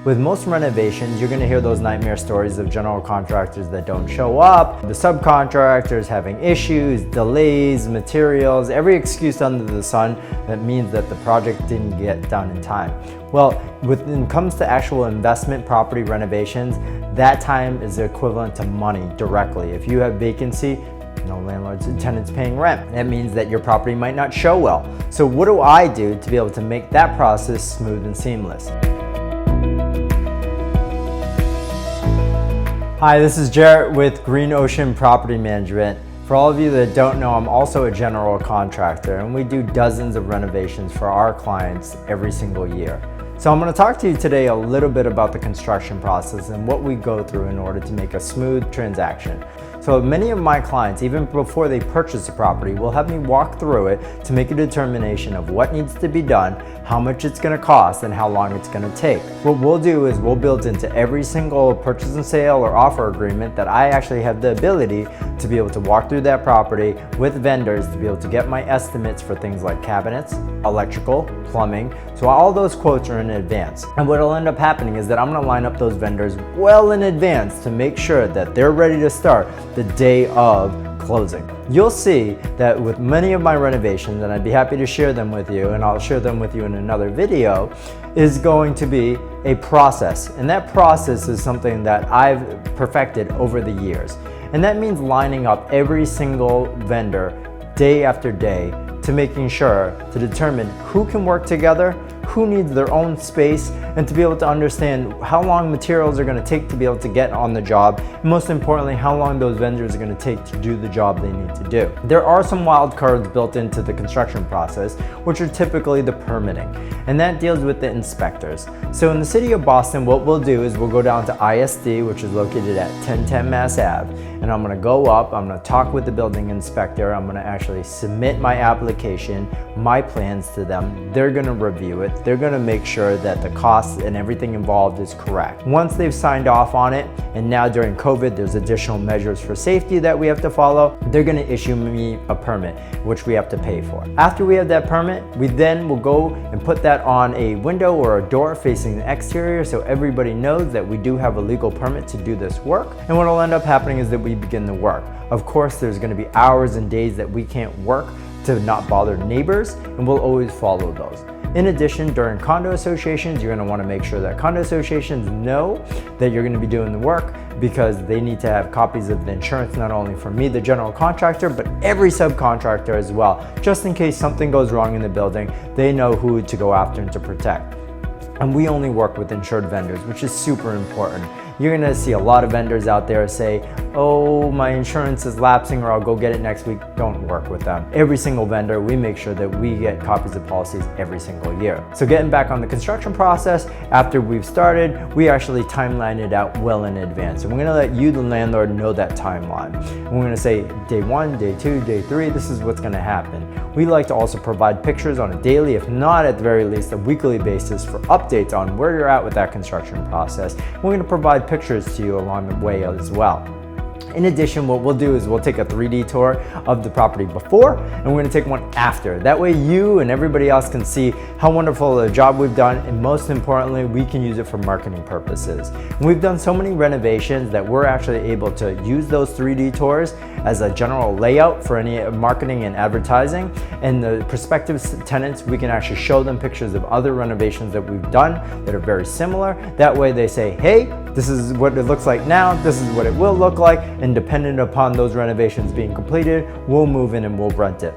With most renovations, you're gonna hear those nightmare stories of general contractors that don't show up, the subcontractors having issues, delays, materials, every excuse under the sun that means that the project didn't get done in time. Well, when it comes to actual investment property renovations, that time is the equivalent to money directly. If you have vacancy, no landlords and tenants paying rent. That means that your property might not show well. So what do I do to be able to make that process smooth and seamless? Hi, this is Jarrett with Green Ocean Property Management. For all of you that don't know, I'm also a general contractor and we do dozens of renovations for our clients every single year. So I'm going to talk to you today a little bit about the construction process and what we go through in order to make a smooth transaction. So many of my clients, even before they purchase a property, will have me walk through it to make a determination of what needs to be done, how much it's going to cost, and how long it's going to take. What we'll do is we'll build into every single purchase and sale or offer agreement that I actually have the ability to be able to walk through that property with vendors to be able to get my estimates for things like cabinets, electrical, plumbing. So all those quotes are in advance. And what will end up happening is that I'm going to line up those vendors well in advance to make sure that they're ready to start the day of closing. You'll see that with many of my renovations, and I'd be happy to share them with you, and I'll share them with you in another video, is going to be a process. And that process is something that I've perfected over the years. And that means lining up every single vendor day after day to making sure to determine who can work together, who needs their own space, and to be able to understand how long materials are going to take to be able to get on the job, and most importantly, how long those vendors are going to take to do the job they need to do. There are some wild cards built into the construction process, which are typically the permitting, and that deals with the inspectors. So in the city of Boston, what we'll do is we'll go down to ISD, which is located at 1010 Mass Ave, and I'm going to go up, I'm going to talk with the building inspector, I'm going to actually submit my application, my plans to them. They're going to review it. They're going to make sure that the costs and everything involved is correct. Once they've signed off on it, and now during COVID, there's additional measures for safety that we have to follow, they're going to issue me a permit, which we have to pay for. After we have that permit, we then will go and put that on a window or a door facing the exterior so everybody knows that we do have a legal permit to do this work. And what will end up happening is that we begin the work. Of course, there's going to be hours and days that we can't work to not bother neighbors, and we'll always follow those. In addition, during condo associations, you're going to want to make sure that condo associations know that you're going to be doing the work, because they need to have copies of the insurance, not only for me, the general contractor, but every subcontractor as well. Just in case something goes wrong in the building, they know who to go after and to protect. And we only work with insured vendors, which is super important. You're gonna see a lot of vendors out there say, oh, my insurance is lapsing, or I'll go get it next week. Don't work with them. Every single vendor, we make sure that we get copies of policies every single year. So getting back on the construction process, after we've started, we actually timeline it out well in advance. And we're gonna let you, the landlord, know that timeline. And we're gonna say day 1, day 2, day 3, this is what's gonna happen. We like to also provide pictures on a daily, if not at the very least a weekly basis, for updates on where you're at with that construction process. We're gonna provide pictures to you along the way as well. In addition, what we'll do is we'll take a 3D tour of the property before, and we're going to take one after. That way you and everybody else can see how wonderful a job we've done, and most importantly, we can use it for marketing purposes. And we've done so many renovations that we're actually able to use those 3D tours as a general layout for any marketing and advertising. And the prospective tenants, we can actually show them pictures of other renovations that we've done that are very similar. That way they say, hey, this is what it looks like now, this is what it will look like, and dependent upon those renovations being completed, we'll move in and we'll rent it.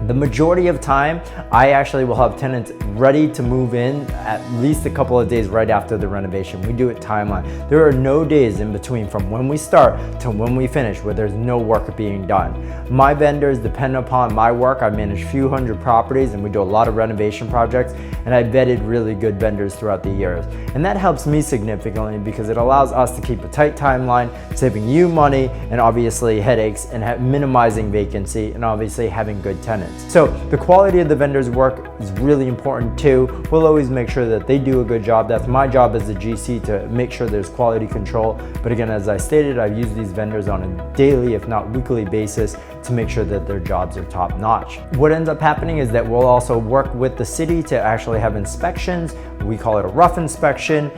The majority of time, I actually will have tenants ready to move in at least a couple of days right after the renovation. We do it timeline. There are no days in between from when we start to when we finish where there's no work being done. My vendors depend upon my work. I manage a few hundred properties and we do a lot of renovation projects, and I vetted really good vendors throughout the years. And that helps me significantly because it allows us to keep a tight timeline, saving you money and obviously headaches, and minimizing vacancy, and obviously having good tenants. So the quality of the vendor's work is really important too. We'll always make sure that they do a good job. That's my job as a GC, to make sure there's quality control. But again, as I stated, I've used these vendors on a daily, if not weekly basis to make sure that their jobs are top notch. What ends up happening is that we'll also work with the city to actually have inspections. We call it a rough inspection,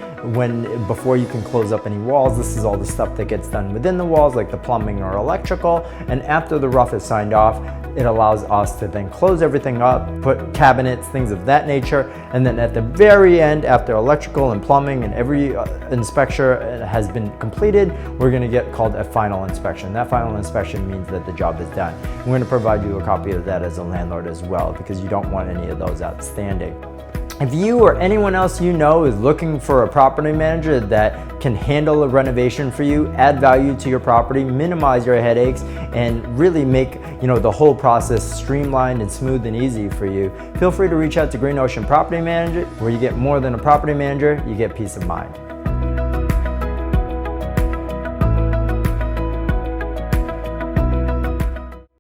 before you can close up any walls. This is all the stuff that gets done within the walls, like the plumbing or electrical. And after the roof is signed off, it allows us to then close everything up, put cabinets, things of that nature. And then at the very end, after electrical and plumbing and every inspection has been completed, we're gonna get called a final inspection. That final inspection means that the job is done. We're gonna provide you a copy of that as a landlord as well, because you don't want any of those outstanding. If you or anyone else you know is looking for a property manager that can handle a renovation for you, add value to your property, minimize your headaches, and really make the whole process streamlined and smooth and easy for you, feel free to reach out to Green Ocean Property Manager, where you get more than a property manager, you get peace of mind.